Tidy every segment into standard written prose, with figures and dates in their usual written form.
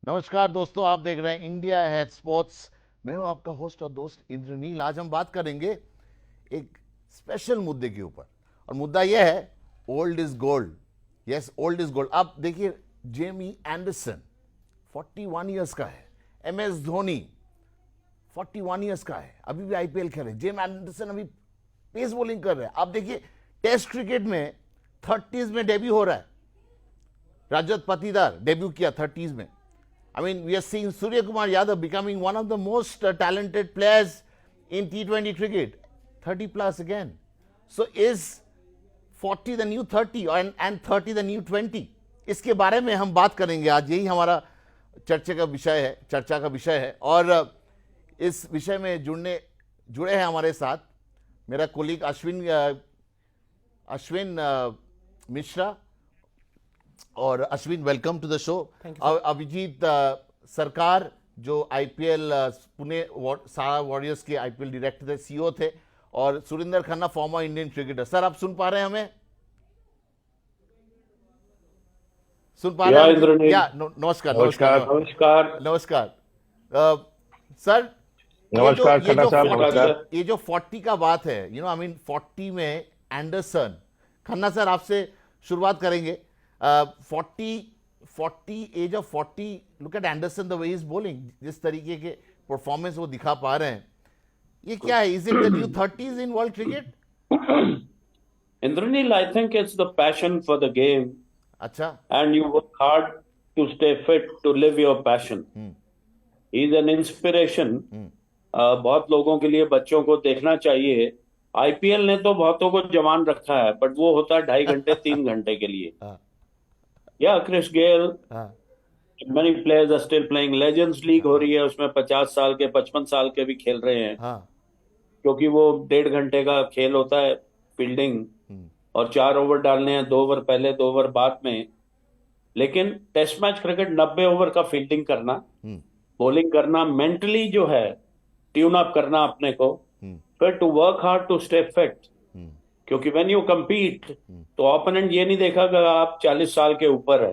नमस्कार दोस्तों, आप देख रहे हैं इंडिया है स्पोर्ट्स। मैं हूं आपका होस्ट और दोस्त इंद्रनील। आज हम बात करेंगे एक स्पेशल मुद्दे के ऊपर, और मुद्दा यह है old is gold. Yes, old is gold. आप देखिए, जेमी एंडरसन 41 ईयर्स का है। एम एस धोनी 41 ईयर्स का है, अभी भी आईपीएल खेल रहे। जेमी एंडरसन अभी पेस बॉलिंग कर रहे हैं। आप देखिए, टेस्ट क्रिकेट में 30s में डेब्यू हो रहा है। रजत पाटीदार डेब्यू किया 30s में। I mean, we are seeing Surya Kumar Yadav becoming one of the most talented players in T20 cricket. 30 plus again. So is 40 the new 30 and 30 the new 20? इसके बारे में हम बात करेंगे आज। यही हमारा चर्चा का विषय है। और इस विषय में जुड़े हैं हमारे साथ मेरा कोलीग अश्विन मिश्रा। और Ashwin, welcome to the show. Abhijeet Sarkar, जो आईपीएल पुणे सारा वॉरियर्स के आईपीएल डायरेक्टर थे, सीईओ थे। और Surinder Khanna, former Indian cricketer. Sir, आप सुन पा रहे हैं हमें? सुन पा रहे हैं? या नमस्कार नमस्कार। नमस्कार नमस्कार। नमस्कार। सर, नमस्कार खन्ना साहब। नमस्कार। ये जो 40 का बात है, आई मीन 40 में एंडरसन। खन्ना सर, आपसे शुरुआत करेंगे। 40 age of 40, look at Anderson, the way is bowling, जिस तरीके के परफॉर्मेंस वो दिखा पा रहे हैं, ये क्या है? Is it the new 30s in world cricket? Indranil, I think it's the passion for the game, अच्छा। and you work hard to stay fit to live your passion. He's an inspiration. बहुत लोगों के लिए, बच्चों को देखना चाहिए। IPL ने तो बहुतों को जवान रखा है, बट वो होता है 2.5 घंटे 3 घंटे के लिए। या Chris Gayle, many players are still playing. Legends league हो रही है, उसमें 50 साल के 55 साल के भी खेल रहे हैं। क्योंकि वो 1.5 घंटे का खेल होता है, फील्डिंग, और 4 ओवर डालने हैं, 2 ओवर पहले 2 ओवर बाद में। लेकिन टेस्ट मैच क्रिकेट 90 ओवर का फील्डिंग करना, बॉलिंग करना, मेंटली जो है ट्यून अप करना अपने को, फिर to work hard to stay fit. क्योंकि व्हेन यू compete तो ओपोनेंट ये नहीं देखा कि आप 40 साल के ऊपर है।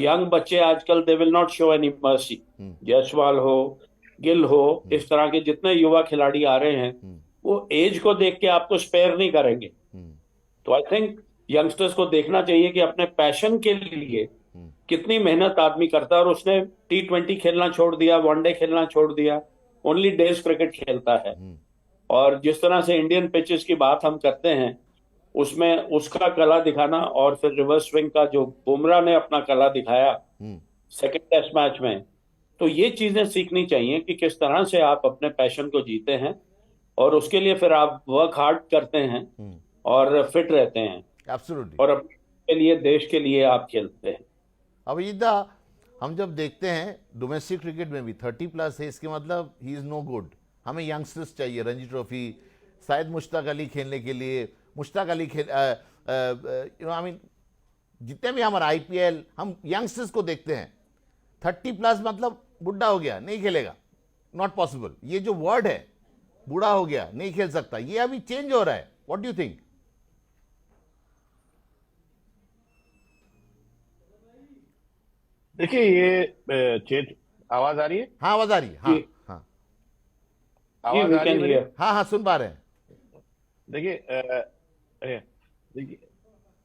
यंग बच्चे आजकल दे will not show any mercy. Jaiswal हो, गिल हो, इस तरह के जितने युवा खिलाड़ी आ रहे हैं, वो एज को देख के आपको स्पेयर नहीं करेंगे। तो आई थिंक यंगस्टर्स को देखना चाहिए कि अपने पैशन के लिए कितनी मेहनत आदमी करता है। और उसने T20 खेलना छोड़ दिया, वनडे खेलना छोड़ दिया, ओनली डेज क्रिकेट खेलता है। और जिस तरह से इंडियन पिचेस की बात हम करते हैं, उसमें उसका कला दिखाना, और फिर रिवर्स स्विंग का जो बुमराह ने अपना कला दिखाया सेकंड टेस्ट मैच में, तो ये चीजें सीखनी चाहिए कि किस तरह से आप अपने पैशन को जीते हैं, और उसके लिए फिर आप वर्क हार्ड करते हैं और फिट रहते हैं। एब्सोल्युटली। और अपने लिए, देश के लिए आप खेलते हैं। अब ईदा, हम जब देखते हैं डोमेस्टिक क्रिकेट में भी 30 प्लस है, इसके मतलब ही इज नो गुड। हमें यंगस्टर्स चाहिए। रणजी ट्रॉफी शायद मुश्ताक अली खेलने के लिए, मुश्ताक अली खेल आई मीन जितने भी हमारा आईपीएल, हम यंगस्टर्स को देखते हैं। 30 प्लस मतलब बुढ़ा हो गया, नहीं खेलेगा, नॉट पॉसिबल। ये जो वर्ड है, बूढ़ा हो गया, नहीं खेल सकता, ये अभी चेंज हो रहा है। What do you think? देखिए, ये चेंज। आवाज आ रही है? हाँ, आवाज आ रही है। हाँ हाँ, आवाज आ रही है मेरी? हाँ हाँ, सुन पा रहे हैं। देखिए, देखिए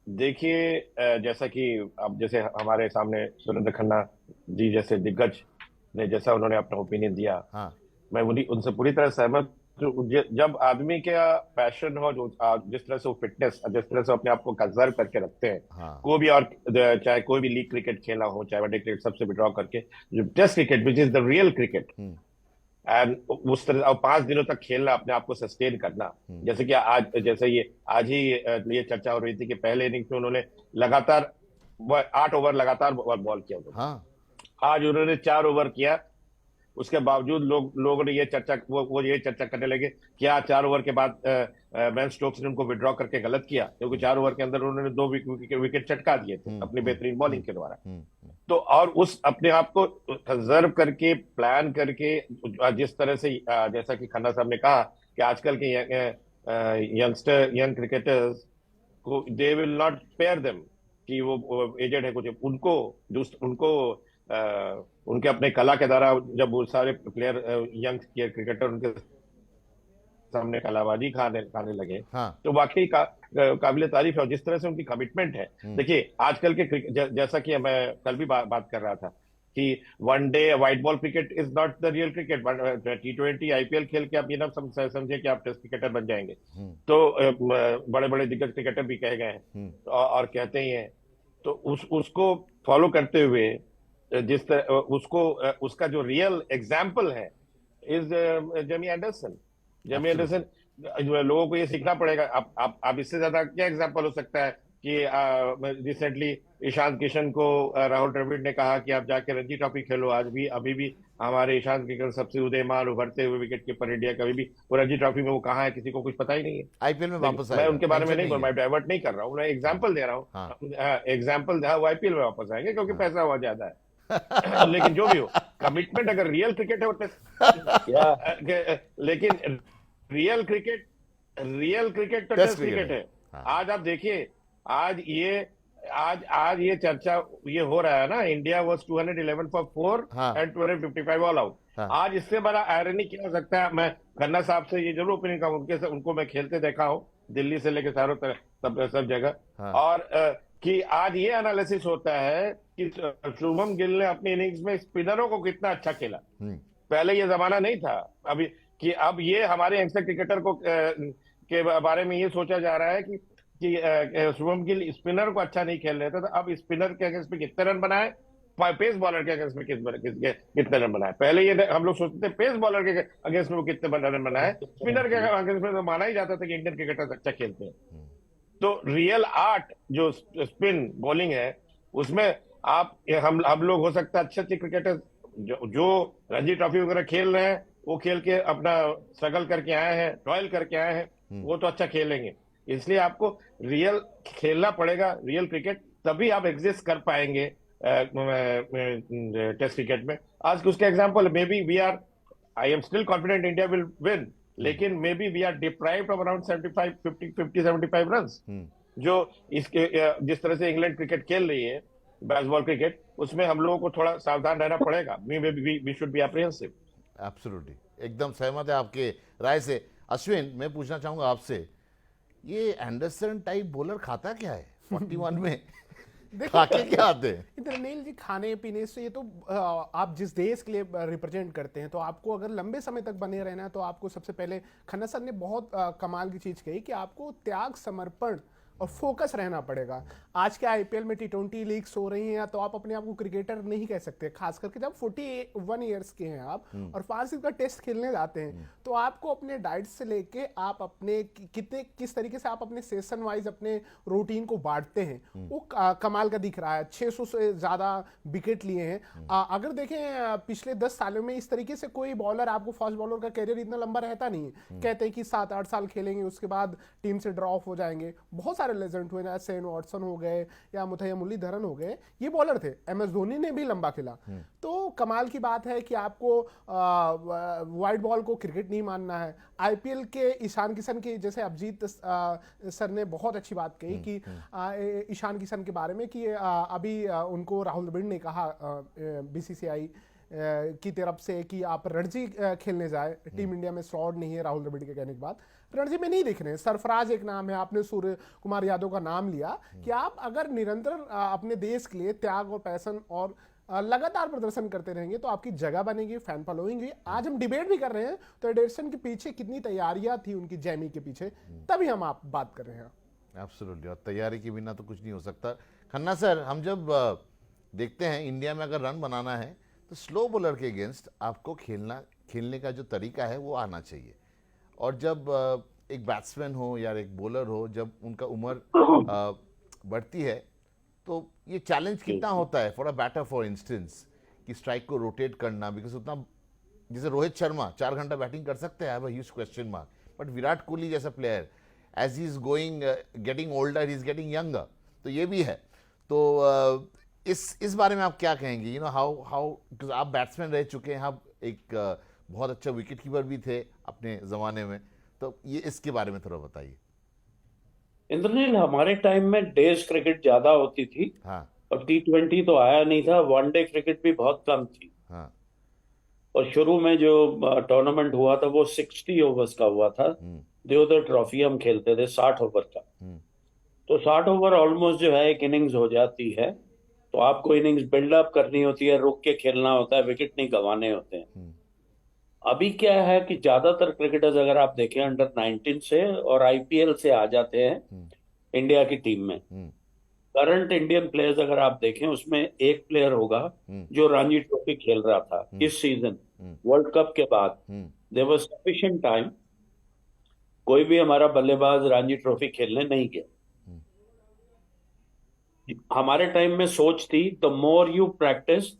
देखिए, जैसा कि अब जैसे हमारे सामने सुरेंद्र खन्ना जी जैसे दिग्गज ने जैसा उन्होंने अपना ओपिनियन दिया, हाँ, मैं उन्हीं उनसे पूरी तरह सहमत हूं। जब आदमी का पैशन हो, जो जिस तरह से वो फिटनेस, जिस तरह से अपने आप को कंजर्व करके रखते हैं, हाँ, कोई भी, और चाहे कोई भी लीग क्रिकेट खेला हो, चाहे वनडे क्रिकेट, सबसे विड्रॉ करके जो test cricket which is the real cricket, and उस तरह और 5 दिनों तक खेलना, अपने आप को सस्टेन करना। जैसे कि आज ही ये चर्चा हो रही थी कि पहले इनिंग्स में उन्होंने लगातार 8 ओवर लगातार बॉल किया उन्होंने। हाँ, आज उन्होंने 4 ओवर किया। उसके बावजूद लोगों ने ये चर्चा वो ये चर्चा करने लगे, क्या 4 ओवर के बाद बेन स्टोक्स ने उनको विड्रॉ करके गलत किया? क्योंकि 4 ओवर के अंदर उन्होंने 2 विकेट चटका दिए थे अपनी बेहतरीन बॉलिंग के द्वारा। तो और उस अपने आप को कंजर्व करके, प्लान करके, जिस तरह से जैसा कि खन्ना साहब ने कहा कि आजकल के यंग क्रिकेटर्स को they will not spare them कि वो एजेड है कुछ, उनको उनके अपने कला के द्वारा जब वो सारे प्लेयर यंग क्रिकेटर उनके सामने कलाबाजी खाने खाने लगे, हाँ। तो वाकई काबिल तारीफ है। और जिस तरह से उनकी कमिटमेंट है, देखिए आजकल के जैसा कि मैं कल भी बात कर रहा था कि one day white ball cricket is not the real cricket. T20 IPL खेल के आप ये ना समझे कि आप टेस्ट क्रिकेटर बन जाएंगे। तो बड़े बड़े दिग्गज क्रिकेटर भी कहे गए हैं और कहते ही हैं। तो उसको फॉलो करते हुए जिस तरह उसका जो रियल एग्जाम्पल है is Jamie Anderson. Jamie Anderson, लोगों को ये सीखना पड़ेगा। अब इससे ज्यादा क्या एग्जाम्पल हो सकता है कि रिसेंटली ईशांत किशन को राहुल द्रविड़ ने कहा कि आप जाके रणजी ट्रॉफी खेलो। आज भी अभी भी हमारे ईशांत किशन सबसे उदीयमान उभरते हुए विकेट कीपर इंडिया का, अभी भी वो रणजी ट्रॉफी में वो कहाँ है किसी को कुछ पता ही नहीं है। आईपीएल में वापस मैं आएगा, उनके बारे में टेंशन नहीं, है। मैं डाइवर्ट नहीं कर रहा हूँ, मैं एग्जाम्पल दे रहा हूँ। हाँ। एग्जाम्पल वो आईपीएल में वापस आएंगे क्योंकि पैसा हुआ ज्यादा है। लेकिन जो भी हो, कमिटमेंट अगर रियल क्रिकेट है वो लेकिन रियल क्रिकेट तो टेस्ट टेस्ट क्रिकेट है। हाँ। आज आप देखिए, आज ये चर्चा ये हो रहा है ना, इंडिया वाज 211 फॉर 4 हाँ। And 255 all out. हाँ। आज इससे बड़ा आयरनी क्या हो सकता है? मैं खन्ना साहब से ये जरूर ओपिनियन कहूँ, उनको मैं खेलते देखा हूँ दिल्ली से लेकर चारों तरफ सब जगह। हाँ। और कि आज ये एनालिसिस होता है कि शुभम गिल ने अपनी इनिंग्स में स्पिनरों को कितना अच्छा खेला। पहले ये जमाना नहीं था अभी कि अब ये हमारे यंगस्टर क्रिकेटर को के बारे में ये सोचा जा रहा है कि शुभम गिल स्पिनर को अच्छा नहीं खेल रहे थे, तो अब स्पिनर के अगेंस्ट में कितने रन बनाए, पेस बॉलर के अगेंस्ट में कितने रन बनाए। पहले ये हम लोग सोचते थे पेस बॉलर के अगेंस्ट में वो कितने रन बनाए, स्पिनर के अगेंस्ट में तो माना ही जाता था कि इंडियन क्रिकेटर अच्छा खेलते हैं। तो रियल आर्ट जो स्पिन बॉलिंग है उसमें हम लोग हो सकता है अच्छे क्रिकेटर जो रणजी ट्रॉफी वगैरह खेल रहे हैं, वो खेल के अपना स्ट्रगल करके आए हैं, टॉयल करके आए हैं, वो तो अच्छा खेलेंगे। इसलिए आपको रियल खेलना पड़ेगा, रियल क्रिकेट, तभी आप एग्जिस्ट कर पाएंगे टेस्ट क्रिकेट में। आज उसके example maybe I am still confident India will win, लेकिन maybe we are deprived of around 75 runs, जो इसके जिस तरह से इंग्लैंड क्रिकेट खेल रही है बेसबॉल क्रिकेट, उसमें हम लोगों को थोड़ा सावधान रहना पड़ेगा। We should be apprehensive. Absolutely, एकदम सहमत है आपके राय से। अश्विन, मैं पूछना चाहूंगा आपसे, ये एंडरसन टाइप बॉलर खाता क्या है 41 में? खाके क्या आते हैं? इंद्रनील जी, खाने पीने से ये तो आप जिस देश के लिए रिप्रेजेंट करते हैं, तो आपको अगर लंबे समय तक बने रहना है तो आपको सबसे पहले खन्ना सर ने बहुत कमाल की चीज कही कि आपको त्याग, समर्पण और फोकस रहना पड़ेगा। आज के आईपीएल में T20 लीग्स हो रही हैं, तो आप अपने आप को क्रिकेटर नहीं कह सकते, खास करके जब 41 ईयर्स के हैं आप और 5 दिन का टेस्ट खेलने जाते हैं। तो आपको अपने डाइट से लेके आप अपने किस तरीके से आप अपने सेशन वाइज अपने रूटीन को बांटते हैं, वो कमाल का दिख रहा है। 600 से ज्यादा विकेट लिए हैं। अगर देखें पिछले 10 सालों में इस तरीके से कोई बॉलर, आपको फास्ट बॉलर का कैरियर इतना लंबा रहता नहीं है। कहते हैं कि 7-8 साल खेलेंगे, उसके बाद टीम से ड्रॉ ऑफ हो जाएंगे। बहुत सारे लेजेंड हुए, जैसे शेन वॉटसन हो गए या मुथैया मुरलीधरन हो गए, ये बॉलर थे। MS धोनी ने भी लंबा खेला। तो कमाल की बात है कि आपको वाइड बॉल को क्रिकेट नहीं मानना है। आईपीएल के ईशान किशन की, जैसे अभिजीत सर ने बहुत अच्छी बात कही कि ईशान किशन के बारे में कि अभी उनको राहुल द्रविड़ ने कहा बीसीसीआई की तरफ से कि आप रणजी खेलने जाए, टीम इंडिया में स्लॉट नहीं है राहुल द्रविड़ के कहने के बाद। रणजी में नहीं दिख रहे हैं। सरफराज एक नाम है, आपने सूर्य कुमार यादव का नाम लिया, कि आप अगर निरंतर अपने देश के लिए त्याग और पैशन और लगातार प्रदर्शन करते रहेंगे तो आपकी जगह बनेगी, फैन फॉलोइंग हुई। आज हम डिबेट भी कर रहे हैं तो एंडरसन के पीछे कितनी तैयारियां थी उनकी, जैमी के पीछे, तभी हम आप बात कर रहे हैं। एब्सोल्युटली, और तैयारी के बिना तो कुछ नहीं हो सकता। खन्ना सर, हम जब देखते हैं इंडिया में अगर रन बनाना है तो स्लो बॉलर के अगेंस्ट आपको खेलने का जो तरीका है वो आना चाहिए। और जब एक बैट्समैन हो या एक बॉलर हो, जब उनका उम्र बढ़ती है तो ये चैलेंज कितना होता है for a batter, for instance, कि स्ट्राइक को रोटेट करना, बिकॉज उतना, जैसे रोहित शर्मा 4 घंटा बैटिंग कर सकते हैं, I have a huge question mark, but Virat Kohli जैसा player, as he is going getting older, he is getting younger, तो ये भी है। तो इस बारे में आप क्या कहेंगे? यू नो हाउ बिकॉज आप बैट्समैन रह चुके हैं, आप एक बहुत अच्छा विकेट कीपर भी थे अपने ज़माने में, तो ये इसके बारे में थोड़ा बताइए। इंद्रनील, हमारे टाइम में डेज क्रिकेट ज्यादा होती थी। हाँ। और T20 तो आया नहीं था, वनडे क्रिकेट भी बहुत कम थी। हाँ। और शुरू में जो टूर्नामेंट हुआ था वो 60 ओवर्स का हुआ था। देवधर ट्रॉफी हम खेलते थे 60 ओवर का। तो 60 ओवर ऑलमोस्ट जो है एक इनिंग्स हो जाती है। तो आपको इनिंग्स बिल्डअप करनी होती है, रुक के खेलना होता है, विकेट नहीं गंवाने होते हैं। अभी क्या है कि ज्यादातर क्रिकेटर्स अगर आप देखें अंडर 19 से और आईपीएल से आ जाते हैं इंडिया की टीम में। करंट इंडियन प्लेयर्स अगर आप देखें उसमें एक प्लेयर होगा जो रणजी ट्रॉफी खेल रहा था इस सीजन। वर्ल्ड कप के बाद देयर वाज सफिशिएंट टाइम, कोई भी हमारा बल्लेबाज रणजी ट्रॉफी खेलने नहीं गया। हमारे टाइम में सोच थी the more you practice,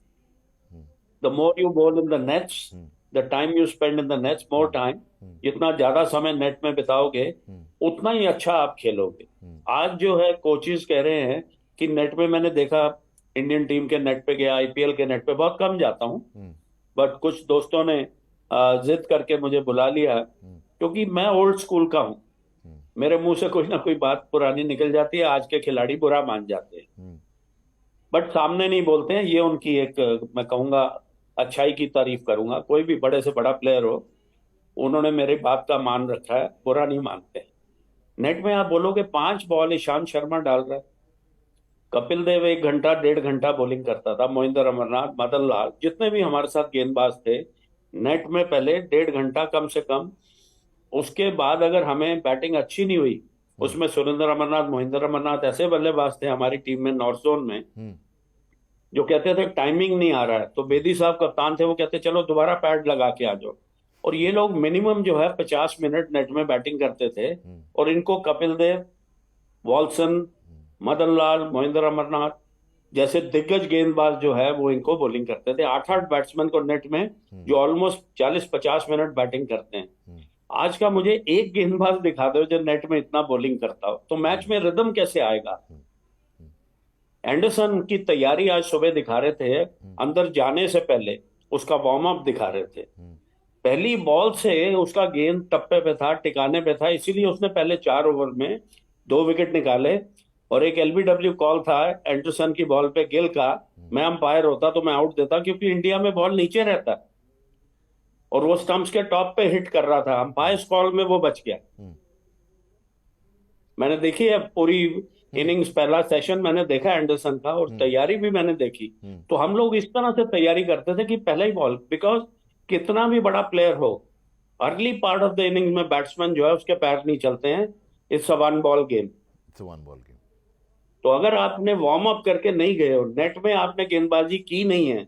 the more you ball in the nets, the time you spend in the nets, more time, जितना ज्यादा समय नेट में बिताओगे उतना ही अच्छा आप खेलोगे। आज जो है कोचेस कह रहे हैं कि नेट में, मैंने देखा इंडियन टीम के नेट पे गया, आईपीएल के नेट पे बहुत कम जाता हूं, बट कुछ दोस्तों ने जिद करके मुझे बुला लिया क्योंकि मैं ओल्ड स्कूल का हूं। मेरे मुंह से कोई ना कोई बात पुरानी निकल जाती है, आज के खिलाड़ी बुरा मान जाते हैं बट सामने नहीं बोलते हैं। ये उनकी एक, मैं कहूंगा, अच्छाई की तारीफ करूंगा। कोई भी बड़े से बड़ा प्लेयर हो, उन्होंने मेरी बात का मान रखा है, बुरा नहीं मानते। नेट में आप बोलोगे 5 बॉल ईशांत शर्मा डाल रहा है, कपिल देव 1 घंटा 1.5 घंटा बॉलिंग करता था, मोहिंदर अमरनाथ, मदन लाल, जितने भी हमारे साथ गेंदबाज थे, नेट में पहले 1.5 घंटा कम से कम। उसके बाद अगर हमें बैटिंग अच्छी नहीं हुई, उसमें सुरेंद्र अमरनाथ, मोहिंदर अमरनाथ ऐसे बल्लेबाज थे हमारी टीम में नॉर्थ जोन में जो कहते थे टाइमिंग नहीं आ रहा है, तो बेदी साहब कप्तान थे, वो कहते चलो दोबारा पैड लगा के आ जाओ। और ये लोग मिनिमम जो है 50 मिनट नेट में बैटिंग करते थे और इनको कपिल देव, वॉल्सन, मदन लाल, मोहिंदर अमरनाथ जैसे दिग्गज गेंदबाज जो है वो इनको बॉलिंग करते थे। 8-8 बैट्समैन को नेट में जो ऑलमोस्ट 40-50 मिनट बैटिंग करते हैं। आज का मुझे एक गेंदबाज दिखा दो जो नेट में इतना बॉलिंग करता हो, तो मैच में रिदम कैसे आएगा। एंडरसन की तैयारी आज सुबह दिखा रहे थे, अंदर जाने से पहले उसका वार्म अप दिखा रहे थे। पहली बॉल से उसका गेंद टप्पे पे था, टिकाने पे था, इसीलिए उसने पहले 4 ओवर में 2 विकेट निकाले। और एक एलबीडब्ल्यू कॉल था एंडरसन की बॉल पे गिल का, मैं अंपायर होता तो मैं आउट देता, क्योंकि इंडिया में बॉल नीचे रहता है और वो स्टंप्स के टॉप पे हिट कर रहा था। अंपायर कॉल में वो बच गया। मैंने देखी है पूरी इनिंग्स, पहला सेशन मैंने देखा एंडरसन का, और तैयारी भी मैंने देखी। तो हम लोग इस तरह से तैयारी करते थे कि पहला ही बॉल, बिकॉज कितना भी बड़ा प्लेयर हो, early part of the inning में बैट्समैन जो है उसके पैर नहीं चलते हैं। It's a 1 ball game. तो अगर आपने वार्म अप करके नहीं गए हो, नेट में आपने गेंदबाजी की नहीं है,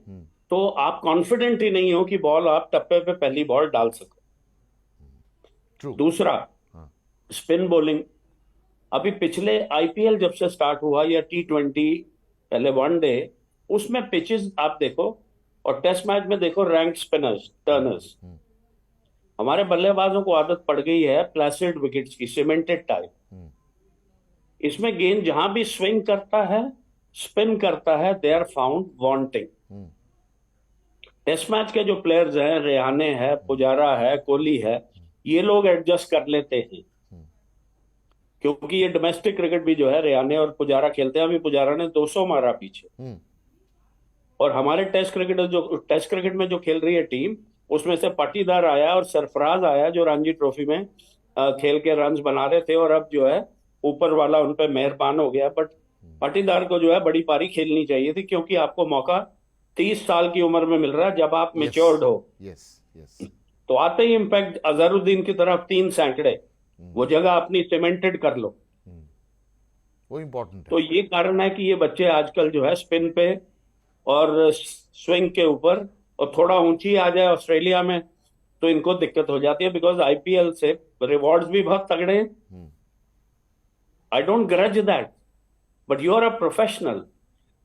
तो आप कॉन्फिडेंट ही नहीं हो कि बॉल आप टप्पे पे पहली बॉल डाल सको। दूसरा, स्पिन बॉलिंग। अभी पिछले आईपीएल जब से स्टार्ट हुआ या T20, पहले वनडे, उसमें पिचेस आप देखो और टेस्ट मैच में देखो, रैंक स्पिनर्स, टर्नर्स, हमारे बल्लेबाजों को आदत पड़ गई है प्लेसिड विकेट्स की, सीमेंटेड टाइप। इसमें गेंद जहां भी स्विंग करता है, स्पिन करता है, they are found wanting. Test match के जो प्लेयर्स हैं, रेहाने है, पुजारा है, कोहली है, ये लोग एडजस्ट कर लेते हैं, क्योंकि ये डोमेस्टिक क्रिकेट भी जो है रेहाने और पुजारा खेलते हैं। अभी पुजारा ने 200 मारा पीछे। और हमारे टेस्ट क्रिकेट में जो खेल रही है टीम, उसमें से पाटीदार आया और सरफराज आया जो रणजी ट्रॉफी में खेल के रन्स बना रहे थे, और अब जो है ऊपर वाला उन पे मेहरबान हो गया। बट पाटीदार को जो है बड़ी पारी खेलनी चाहिए थी, क्योंकि आपको मौका 30 साल की उम्र में मिल रहा है जब आप मेच्योर्ड हो। तो आते ही इम्पैक्ट अजहरुद्दीन की तरफ 3 सैकड़े, वो जगह अपनी सीमेंटेड कर लो, वो इंपॉर्टेंट है। तो ये कारण है कि ये बच्चे आजकल जो है स्पिन पे और स्विंग के ऊपर, और थोड़ा ऊंची आ जाए ऑस्ट्रेलिया में तो इनको दिक्कत हो जाती है, बिकॉज आईपीएल से रिवॉर्ड्स भी बहुत तगड़े हैं। I don't grudge that, but you are a professional.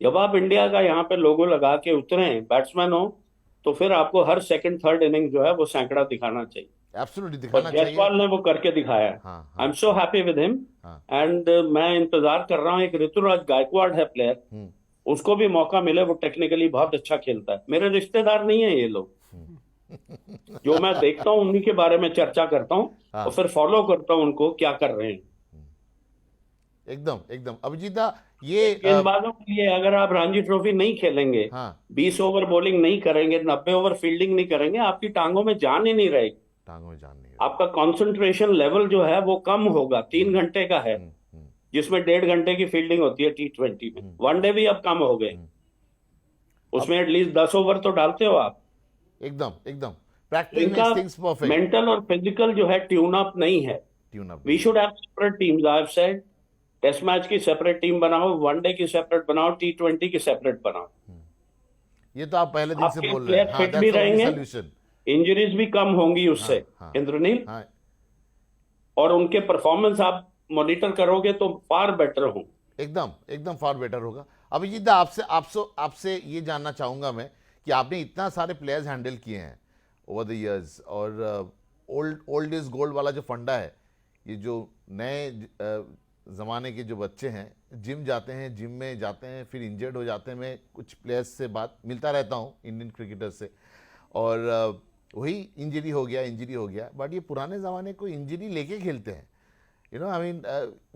जब आप इंडिया का यहाँ पे लोगो लगा के उतरे बैट्समैन हो, तो फिर आपको हर सेकंड थर्ड इनिंग जो है वो सैकड़ा दिखाना चाहिए। एब्सोल्युटली दिखाना चाहिए। जायसवाल ने वो करके दिखाया है। I am so happy with him. And मैं इंतजार कर रहा हूँ, एक ऋतुराज गायकवाड़ है प्लेयर, उसको भी मौका मिले। वो टेक्निकली बहुत अच्छा खेलता है। मेरे रिश्तेदार नहीं है ये लोग, जो मैं देखता हूँ उन्हीं के बारे में चर्चा करता हूँ और फिर फॉलो करता हूँ उनको क्या कर रहे हैं। एकदम एकदम। अभिजीता, ये गेंदबाजों के लिए अगर आप रणजी ट्रॉफी नहीं खेलेंगे, हाँ, 20 ओवर बॉलिंग नहीं करेंगे, 90 ओवर फील्डिंग नहीं करेंगे, आपकी टांगों में जान ही नहीं रहेगी। टांगों में जान नहीं है। आपका कंसंट्रेशन लेवल जो है वो कम होगा। 3 घंटे का है, हम्म, जिसमें 1.5 घंटे की फील्डिंग होती है T20 में। वनडे भी अब कम हो गए, उसमें एटलीस्ट 10 ओवर तो डालते हो आप। एकदम एकदम। प्रैक्टिस इनका मेक्स थिंग्स परफेक्ट। मेंटल और फिजिकल जो है ट्यून अप नहीं है। Tune up. We should have separate teams. I have said test match की सेपरेट टीम बनाओ, वनडे की सेपरेट बनाओ, T20 की सेपरेट बनाओ। ये तो आप पहले दिन से आपके बोल रहे हैं। प्लेयर हाँ, फिट भी दैट्स ओनली रहेंगे, सॉल्यूशन। इंजरीज भी कम होंगी उससे, हाँ, इंद्रनील। हाँ, और उनके परफॉर्मेंस आप मॉनिटर करोगे तो फार बेटर हो। एकदम एकदम फार बेटर होगा। अभिजीत, आपसे आपसे आपसे ये जानना चाहूंगा मैं कि आपने इतना सारे प्लेयर्स हैंडल किए हैं ओवर द इयर्स, और ओल्ड इज गोल्ड वाला जो फंडा है, ये जो नए ज़माने के जो बच्चे हैं, जिम जाते हैं, जिम में जाते हैं, फिर इंजर्ड हो जाते हैं। मैं कुछ प्लेयर्स से बात मिलता रहता हूँ, इंडियन क्रिकेटर से, और वही इंजरी हो गया, बट ये पुराने ज़माने को इंजरी लेके खेलते हैं। You know, I mean,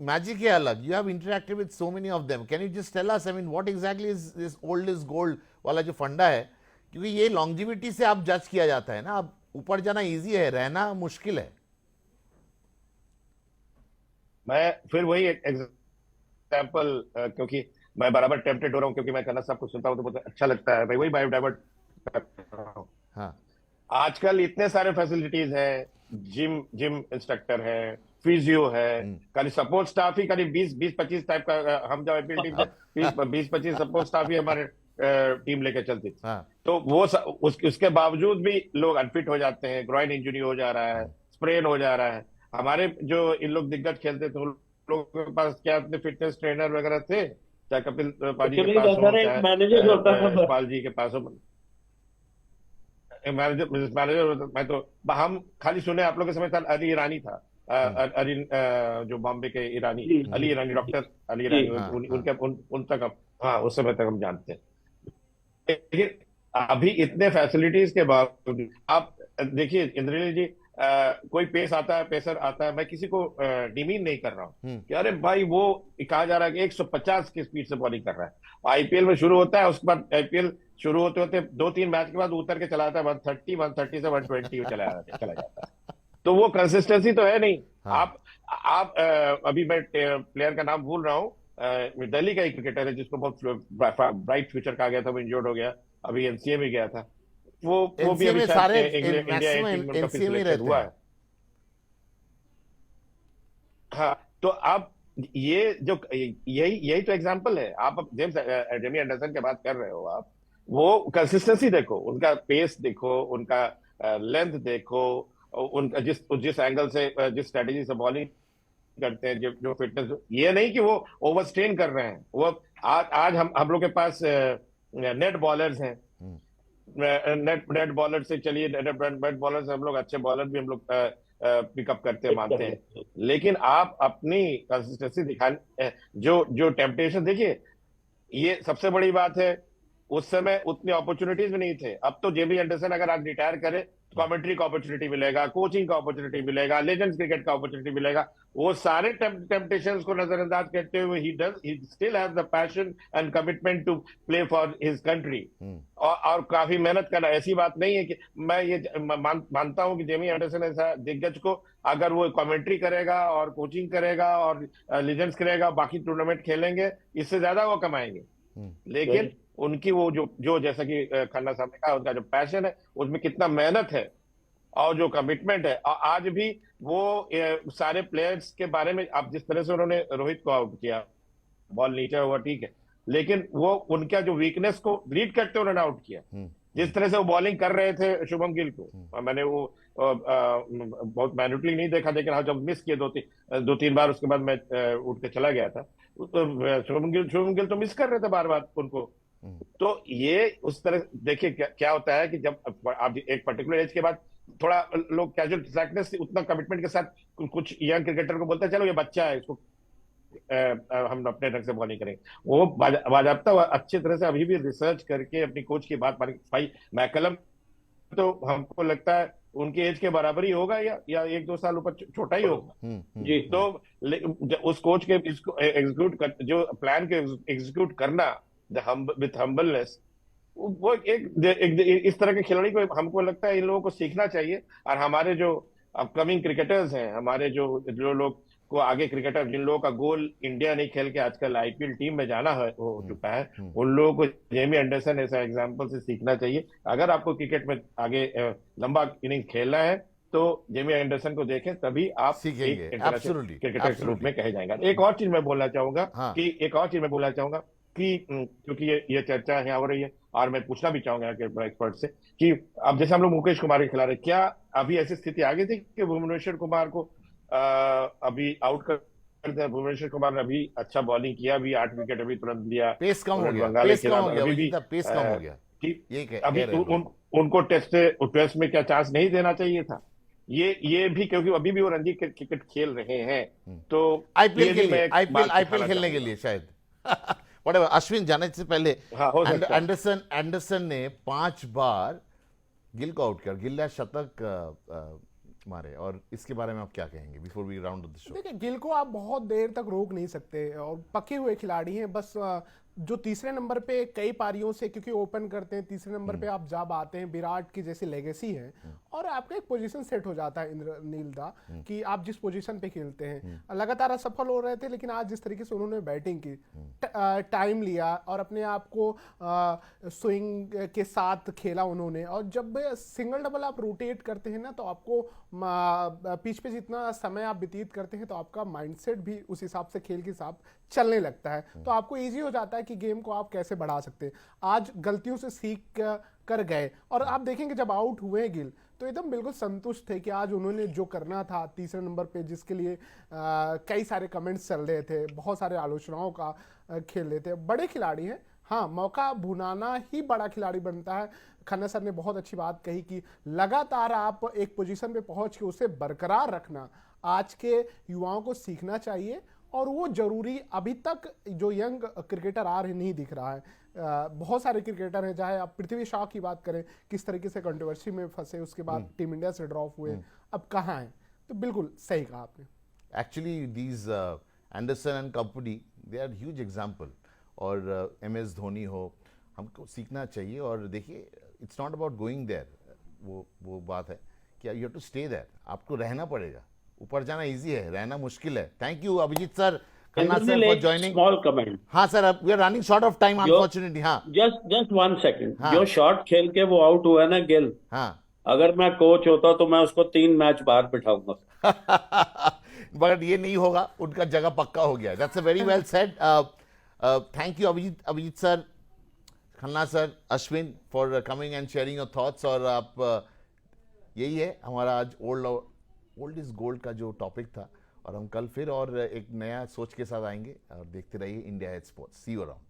magic है अलग. You have interacted with so many of them. Can you just tell us, I mean, what exactly is this old is gold वाला जो फंडा है? क्योंकि ये longevity से आप जज किया जाता है ना, अब ऊपर जाना इजी है, रहना मुश्किल है। मैं फिर वही एग्जाम्पल, क्योंकि मैं बराबर टेम्पटेड हो रहा हूँ, क्योंकि मैं कन्नड़ साहब को सुनता हूँ तो बहुत अच्छा लगता है, मैं वही बायो डाइवर्ट कर रहा हूँ। हाँ, आजकल इतने सारे फैसिलिटीज हैं, जिम जिम इंस्ट्रक्टर है, फिजियो है, खाली सपोर्ट स्टाफ ही खाली 20-25 टाइप का। हम जब आईपीएल टीम से 20-25 सपोर्ट स्टाफ ही हमारे टीम लेके चलती थी। हाँ, तो वो उसके बावजूद भी लोग अनफिट हो जाते हैं, ग्रॉइन इंजरी हो जा रहा है, स्प्रेन हो जा रहा है। हमारे जो इन लोग दिग्गज खेलते थे, उन लोगों के पास क्या अपने फिटनेस ट्रेनर वगैरह थे, चाहे कपिल पाजी के पास हो, चाहे मैनेजर होता था। यशपाल जी के पास हो, मैनेजर। मैं तो हम खाली सुने आप लोग के समय था अली ईरानी था, अली जो बॉम्बे के ईरानी, अली ईरानी, डॉक्टर अली ईरानी, उनके उन तक हम, हाँ, उस समय तक हम जानते हैं। लेकिन अभी इतने फैसिलिटीज के बावजूद आप देखिए इंद्रनील जी, कोई पेसर आता है, मैं किसी को डिमीन नहीं कर रहा हूँ कि अरे भाई वो कहा जा रहा है कि 150 की स्पीड से बॉलिंग कर रहा है, आईपीएल में शुरू होता है, उसके बाद आईपीएल शुरू होते होते 2-3 मैच के बाद उतर के चला जाता है 130 से 120 चला जाता है। तो वो कंसिस्टेंसी तो है नहीं। हाँ। आप अभी मैं प्लेयर का नाम भूल रहा हूँ, दिल्ली का एक क्रिकेटर है जिसको बहुत ब्राइट फ्यूचर कहा गया था, वो इंजर्ड हो गया, अभी एनसीए में गया था, वो भी एनसीए अभी में शायद सारे इंडिया टीम में उनका एनसीए में सिलेक्शन रहते हुआ हैं। है। हाँ, तो आप ये जो यही तो एग्जांपल है। आप जेमी एंडरसन की बात कर रहे हो, आप वो कंसिस्टेंसी देखो, उनका पेस देखो, उनका लेंथ देखो, उनका जिस एंगल से जिस स्ट्रेटेजी से बॉलिंग करते हैं, जो फिटनेस, ये नहीं कि वो ओवर स्ट्रेन कर रहे हैं। वो आज हम लोग के पास नेट बॉलर्स हैं, नेट बॉलर से चलिए, नेट बॉलर से हम लोग अच्छे बॉलर भी हम लोग पिकअप करते मानते हैं, लेकिन आप अपनी कंसिस्टेंसी दिखाने, जो टेम्पटेशन देखिए, ये सबसे बड़ी बात है। उस समय उतनी अपॉर्चुनिटीज भी नहीं थे। अब तो जेबी एंडरसन अगर आज रिटायर करे, कमेंट्री का अपॉर्चुनिटी मिलेगा, कोचिंग का अपॉर्चुनिटी मिलेगा, लेजेंड्स क्रिकेट का अपॉर्चुनिटी मिलेगा। वो सारे टेम्पटेशंस को नजरअंदाज करते हुए ही still has the passion and commitment to play for his country, और काफी मेहनत करना। ऐसी बात नहीं है कि मैं ये मानता हूं कि जेमी एंडरसन ऐसा दिग्गज को अगर वो कमेंट्री करेगा और कोचिंग करेगा और लेजेंड्स करेगा, बाकी टूर्नामेंट खेलेंगे, इससे ज्यादा वो कमाएंगे। लेकिन उनकी वो जो जैसा कि खन्ना साहब ने कहा, उनका जो पैशन है, उसमें कितना मेहनत है और जो कमिटमेंट है। और आज भी वो सारे प्लेयर्स के बारे में, आप जिस तरह से उन्होंने रोहित को आउट किया, बॉल नीचे हुआ ठीक है, लेकिन वो उनका जो वीकनेस को रीड करते उन्होंने आउट किया। जिस तरह से वो बॉलिंग कर रहे थे शुभम गिल को, मैंने वो बहुत मैन्युटली नहीं देखा, लेकिन हाँ जब मिस किए 2-3 बार, उसके बाद मैं उठ के चला गया था, तो शुभम गिल तो मिस कर रहे थे बार बार उनको। तो ये उस तरह देखिए क्या होता है कि जब आप एक पर्टिकुलर एज के बाद थोड़ा लोग कैजुअल फ्लैटनेस, उतना कमिटमेंट के साथ कुछ यंग क्रिकेटर को बोलते हैं चलो ये बच्चा है, इसको हम अपने ढंग से बॉलिंग करेंगे। वो बाजाबता अच्छी तरह से अभी भी रिसर्च करके अपनी कोच की बात मानी। भाई मैकलम तो हमको लगता है उनके एज के बराबर ही होगा या 1-2 साल ऊपर छोटा ही होगा। जी तो उस कोच के इसको एग्जीक्यूट कर, जो प्लान के एग्जीक्यूट करना विथ हम्बलनेस, वो इस तरह के खिलाड़ी को हमको लगता है इन लोगों को सीखना चाहिए। और हमारे जो अपकमिंग क्रिकेटर्स हैं, हमारे जो लोग को आगे क्रिकेटर, जिन लोगों का गोल इंडिया नहीं खेल के आजकल आईपीएल टीम में जाना हो चुका है, उन लोगों को जेमी एंडरसन ऐसा एग्जाम्पल से सीखना चाहिए। अगर आपको क्रिकेट में आगे लंबा इनिंग खेलना है तो जेमी एंडरसन को देखें, तभी आप सीखेंगे। एक इंटरनेशनल Absolutely, क्रिकेटर के रूप absolutely. में कहे जाएंगे। एक और चीज मैं बोलना चाहूंगा हाँ। कि क्योंकि ये चर्चा यहाँ हो रही है और मैं पूछना भी चाहूंगा कि एक्सपर्ट से कि अब जैसे हम लोग मुकेश कुमार के खिला रहे, क्या अभी ऐसी स्थिति आ गई थी कि भुवनेश्वर कुमार को अभी आउट कर दिया? भुवनेश्वर कुमार ने अभी अच्छा बॉलिंग किया, अभी 8 विकेट अभी तुरंत लिया, पेस कम हो गया, बंगाल के पेस कम खिलाफ हो गया, अभी भी वही था, पेस कम हो गया। कि ये कह अभी रहे हैं लोग। उनको टेस्ट में क्या चांस नहीं देना चाहिए था? ये भी क्योंकि अभी भी वो रणजी क्रिकेट खेल रहे हैं, तो आईपीएल के भी मैं लिए, एक आईपीएल बात आईपीएल दिखाना खेलने के चाहूंगा। लिए शायद whatever, अश्विन जाने से पहले हाँ, हो सकता है। एंडरसन ने 5 बार गिल को आउट किया, गिल ने शतक मारे, और इसके बारे में आप क्या कहेंगे before we round off the show? देखिए, गिल को आप बहुत देर तक रोक नहीं सकते और पके हुए खिलाड़ी हैं। बस जो तीसरे नंबर पे कई पारियों से क्योंकि ओपन करते हैं, तीसरे नंबर पे आप जब आते हैं, विराट की जैसी लेगेसी है और आपका एक पोजीशन सेट हो जाता है इंद्रनील दा कि आप जिस पोजीशन पे खेलते हैं। लगातार असफल हो रहे थे, लेकिन आज जिस तरीके से उन्होंने बैटिंग की, टाइम लिया और अपने आप को स्विंग के साथ खेला उन्होंने, और जब सिंगल डबल आप रोटेट करते हैं ना, तो आपको पिच पे जितना समय आप व्यतीत करते हैं तो आपका माइंडसेट भी उस हिसाब से खेल के हिसाब चलने लगता है, तो आपको इजी हो जाता है कि गेम को आप कैसे बढ़ा सकते हैं। आज गलतियों से सीख कर गए और आप देखेंगे जब आउट हुए गिल तो एकदम बिल्कुल संतुष्ट थे कि आज उन्होंने जो करना था तीसरे नंबर पे, जिसके लिए कई सारे कमेंट्स चल रहे थे, बहुत सारे आलोचनाओं का खेल रहे थे। बड़े खिलाड़ी हैं, हाँ, मौका भुनाना ही बड़ा खिलाड़ी बनता है। खन्ना सर ने बहुत अच्छी बात कही कि लगातार आप एक पोजीशन पे पहुंच के उसे बरकरार रखना आज के युवाओं को सीखना चाहिए, और वो जरूरी अभी तक जो यंग क्रिकेटर आ रहे नहीं दिख रहा है। बहुत सारे क्रिकेटर हैं, चाहे आप पृथ्वी शॉ की बात करें, किस तरीके से कंट्रोवर्सी में फंसे, उसके बाद टीम इंडिया से ड्रॉप हुए, अब कहाँ हैं? तो बिल्कुल सही कहा आपने। Actually these Anderson and company, they are huge example, और MS धोनी हो, हमको सीखना चाहिए। और देखिए, it's not about going there, वो बात है कि you have to stay there, आपको रहना पड़ेगा। ऊपर जाना इजी है, रहना मुश्किल है। Thank you Abhijeet sir, Khanna sir for joining. Small comment, हाँ sir, we are running short of time unfortunately. हाँ जस्ट 1 सेकंड। हाँ। जो शॉट खेल के वो आउट हुआ है ना गिल, हाँ अगर मैं कोच होता तो मैं उसको 3 मैच बाहर बिठाऊंगा। बट ये नहीं होगा, उनका जगह पक्का हो गया। That's a very well said. Thank you Abhijeet sir, Khanna sir, Ashwin for coming and sharing your thoughts. और आप यही है हमारा आज ओल्ड इज गोल्ड का जो टॉपिक था, और हम कल फिर और एक नया सोच के साथ आएंगे। और देखते रहिए India head sports. See you around.